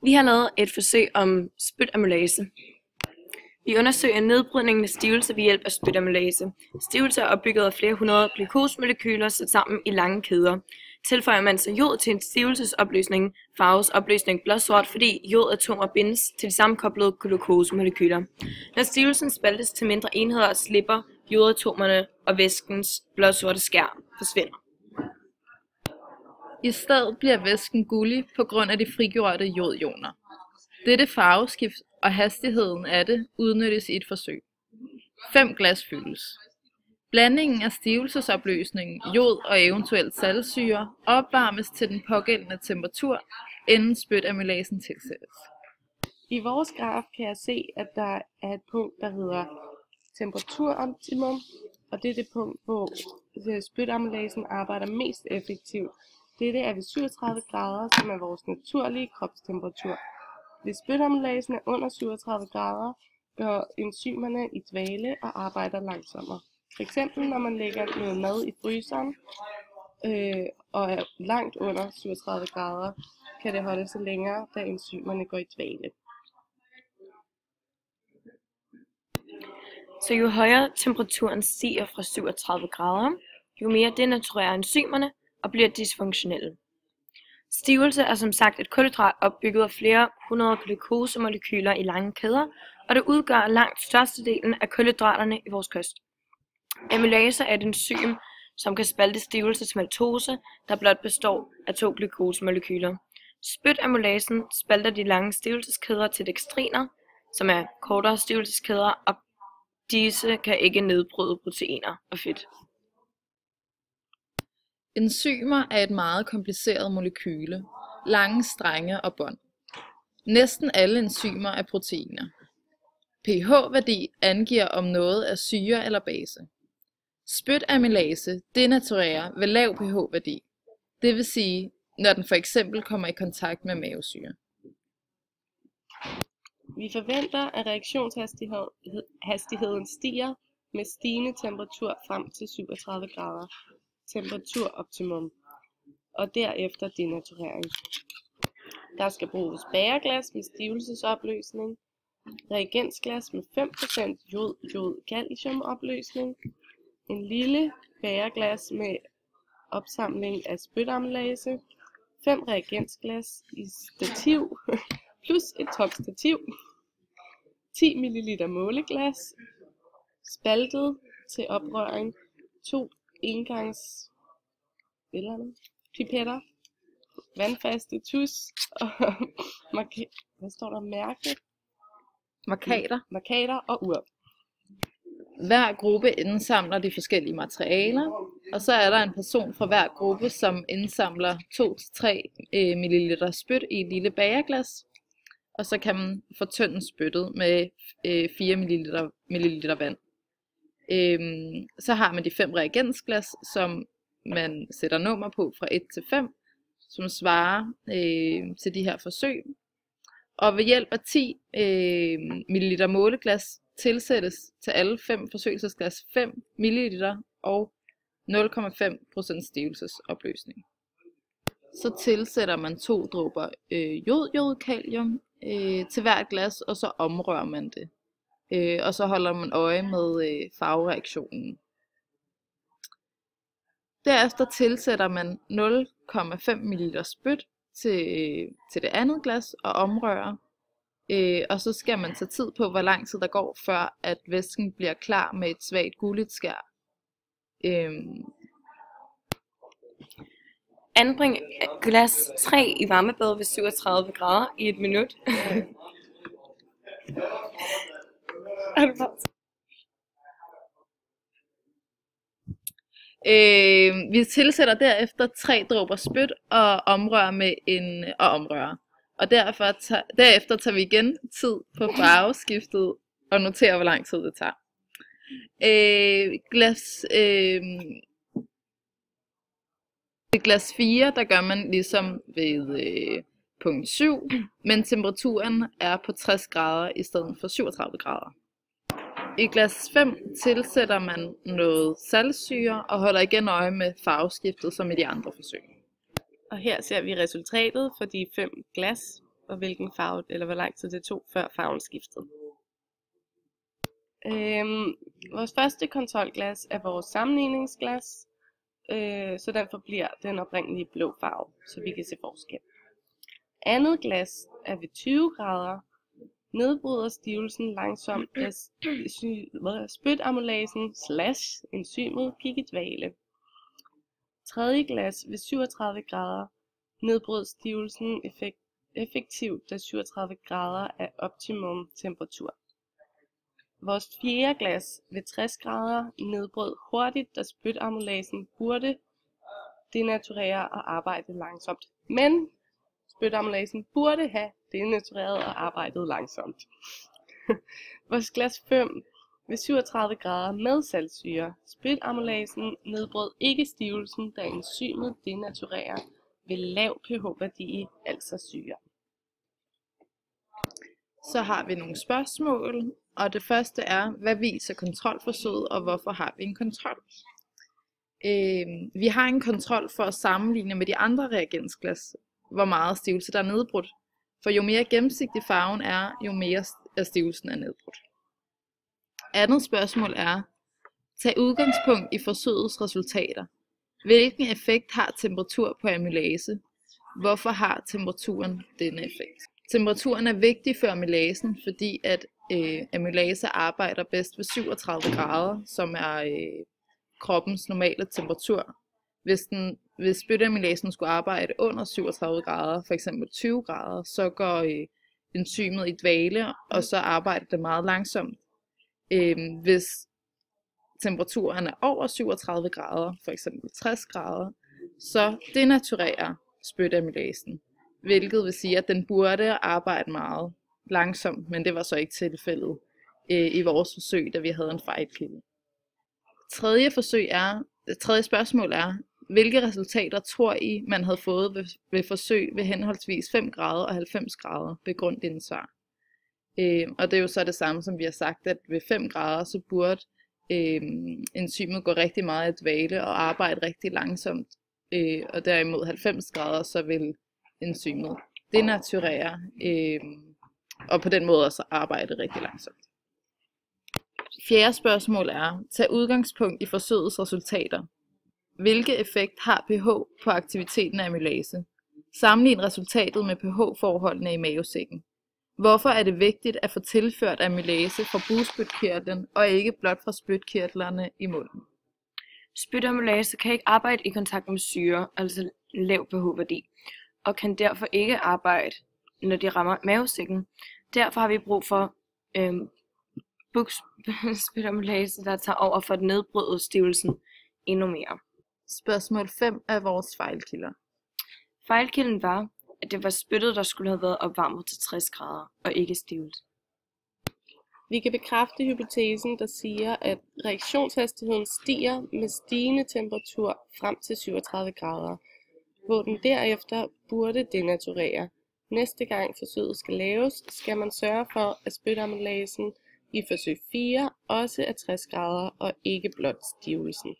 Vi har lavet et forsøg om spytamylase. Vi undersøger nedbrydningen af stivelse ved hjælp af spytamylase. Stivelse er opbygget af flere hundrede glukosemolekyler sat sammen i lange kæder. Tilføjer man så jod til en stivelsesopløsning, farves opløsningen blåsort, fordi jodatomer bindes til de sammenkoblede glukosemolekyler. Når stivelsen spaltes til mindre enheder, slipper jodatomerne, og væskens blåsorte skær forsvinder. I stedet bliver væsken gullig på grund af de frigjorte jodioner. Dette farveskift og hastigheden af det udnyttes i et forsøg. 5 glas fyldes. Blandingen af stivelsesopløsningen, jod og eventuelt saltsyre opvarmes til den pågældende temperatur, inden spytamylasen tilsættes. I vores graf kan jeg se, at der er et punkt, der hedder temperaturoptimum, og det er det punkt, hvor spytamylasen arbejder mest effektivt. Dette er ved 37 grader, som er vores naturlige kropstemperatur. Hvis spytamylasen er under 37 grader, går enzymerne i dvale og arbejder langsommere. For eksempel når man lægger noget mad i fryseren og er langt under 37 grader, kan det holde sig længere, da enzymerne går i dvale. Så jo højere temperaturen stiger fra 37 grader, jo mere denaturerer enzymerne og bliver dysfunktionelle. Stivelse er som sagt et kulhydrat opbygget af flere hundrede glukosemolekyler i lange kæder, og det udgør langt størstedelen af kulhydraterne i vores kost. Amylase er et enzym, som kan spalte stivelse til maltose, der blot består af 2 glukosemolekyler. Spytamylasen spalter de lange stivelseskæder til dextriner, som er kortere stivelseskæder, og disse kan ikke nedbryde proteiner og fedt. Enzymer er et meget kompliceret molekyle, lange strenge og bånd. Næsten alle enzymer er proteiner. pH-værdi angiver om noget er syre eller base. Spytamylase denaturerer ved lav pH-værdi, det vil sige, når den for eksempel kommer i kontakt med mavesyre. Vi forventer, at reaktionshastigheden stiger med stigende temperatur frem til 37 grader, temperaturoptimum, og derefter denaturering. Der skal bruges bæreglas med stivelsesopløsning, reagensglas med 5% jod-calciumopløsning, en lille bæreglas med opsamling af spytamylase, 5 reagensglas i stativ plus et topstativ, 10 ml måleglas, spaltet til oprøring, 2 engangs pipetter, vandfaste tus og markater og ur. Hver gruppe indsamler de forskellige materialer, og så er der en person fra hver gruppe, som indsamler 2-3 ml spyt i et lille bæreglas, og så kan man fortynde spyttet med 4 ml vand. Så har man de 5 reagensglas, som man sætter nummer på fra 1 til 5, som svarer til de her forsøg. Og ved hjælp af 10 ml måleglas tilsættes til alle 5 forsøgelsesglas 5 ml og 0,5% stivelsesopløsning. Så tilsætter man 2 dråber jod-kalium til hvert glas, og så omrører man det. Og så holder man øje med farvereaktionen. Derefter tilsætter man 0,5 ml spyt til det andet glas og omrører. Og så skal man tage tid på, hvor lang tid der går, før at væsken bliver klar med et svagt gulligt skær. Anbring glas 3 i varmebad ved 37 grader i 1 minut. Vi tilsætter derefter 3 dråber spyt og omrører med omrører. Og derefter tager vi igen tid på farveskiftet og noterer, hvor lang tid det tager. Ved glas 4, der gør man ligesom ved punkt 7, men temperaturen er på 60 grader i stedet for 37 grader. I glas 5 tilsætter man noget saltsyre og holder igen øje med farveskiftet som i de andre forsøg. Og her ser vi resultatet for de 5 glas og hvilken farve, eller hvor lang tid det tog, før farven skiftede. Vores første kontrolglas er vores sammenligningsglas, så den forbliver den oprindelige blå farve, så vi kan se forskel. Andet glas er ved 20 grader, nedbryder stivelsen langsomt af spytamylasen / enzymet pigidvale. Tredje glas ved 37 grader, nedbrød stivelsen effektivt, da 37 grader er optimum temperatur. Vores fjerde glas ved 60 grader nedbrød hurtigt, da spytamylasen burde denaturere og arbejde langsomt. Men spytamylasen burde have denatureret og arbejdet langsomt. Vores glas 5 ved 37 grader med saltsyre. Spytamylasen nedbrød ikke stivelsen, da enzymet denaturerer ved lav pH-værdi, altså syre. Så har vi nogle spørgsmål, og det første er, hvad viser kontrolforsøget, og hvorfor har vi en kontrol? Vi har en kontrol for at sammenligne med de andre reagensglas, hvor meget stivelse der er nedbrudt. For jo mere gennemsigtig farven er, jo mere af stivelsen er nedbrudt. Andet spørgsmål er, tag udgangspunkt i forsøgets resultater. Hvilken effekt har temperatur på amylase? Hvorfor har temperaturen denne effekt? Temperaturen er vigtig for amylasen, fordi at amylase arbejder bedst ved 37 grader, som er kroppens normale temperatur. Hvis spytamylasen skulle arbejde under 37 grader, f.eks. 20 grader, så går enzymet i dvale, og så arbejder det meget langsomt. Hvis temperaturen er over 37 grader, f.eks. 60 grader, så denaturerer spytamylasen, hvilket vil sige, at den burde arbejde meget langsomt, men det var så ikke tilfældet i vores forsøg, da vi havde en fejlkilde. Tredje spørgsmål er, hvilke resultater tror I, man havde fået ved forsøg ved henholdsvis 5 grader og 90 grader? Begrund dine svar. Og det er jo så det samme, som vi har sagt, at ved 5 grader, så burde enzymet gå rigtig meget i dvale og arbejde rigtig langsomt. Og derimod 90 grader, så vil enzymet denaturere og på den måde også arbejde rigtig langsomt. Fjerde spørgsmål er, tag udgangspunkt i forsøgets resultater. Hvilke effekt har pH på aktiviteten af amylase? Sammenlign resultatet med pH-forholdene i mavesækken. Hvorfor er det vigtigt at få tilført amylase fra bugspytkirtlen og ikke blot fra spytkirtlerne i munden? Spytamylase kan ikke arbejde i kontakt med syre, altså lav pH-værdi, og kan derfor ikke arbejde, når de rammer mavesækken. Derfor har vi brug for spytamylase, der tager over for at nedbryde stivelsen endnu mere. Spørgsmål 5 er vores fejlkilder. Fejlkilden var, at det var spyttet, der skulle have været opvarmet til 60 grader, og ikke stivelse. Vi kan bekræfte hypotesen, der siger, at reaktionshastigheden stiger med stigende temperatur frem til 37 grader, hvor den derefter burde denaturere. Næste gang forsøget skal laves, skal man sørge for, at spytamylasen i forsøg 4 også er 60 grader og ikke blot stivelsen.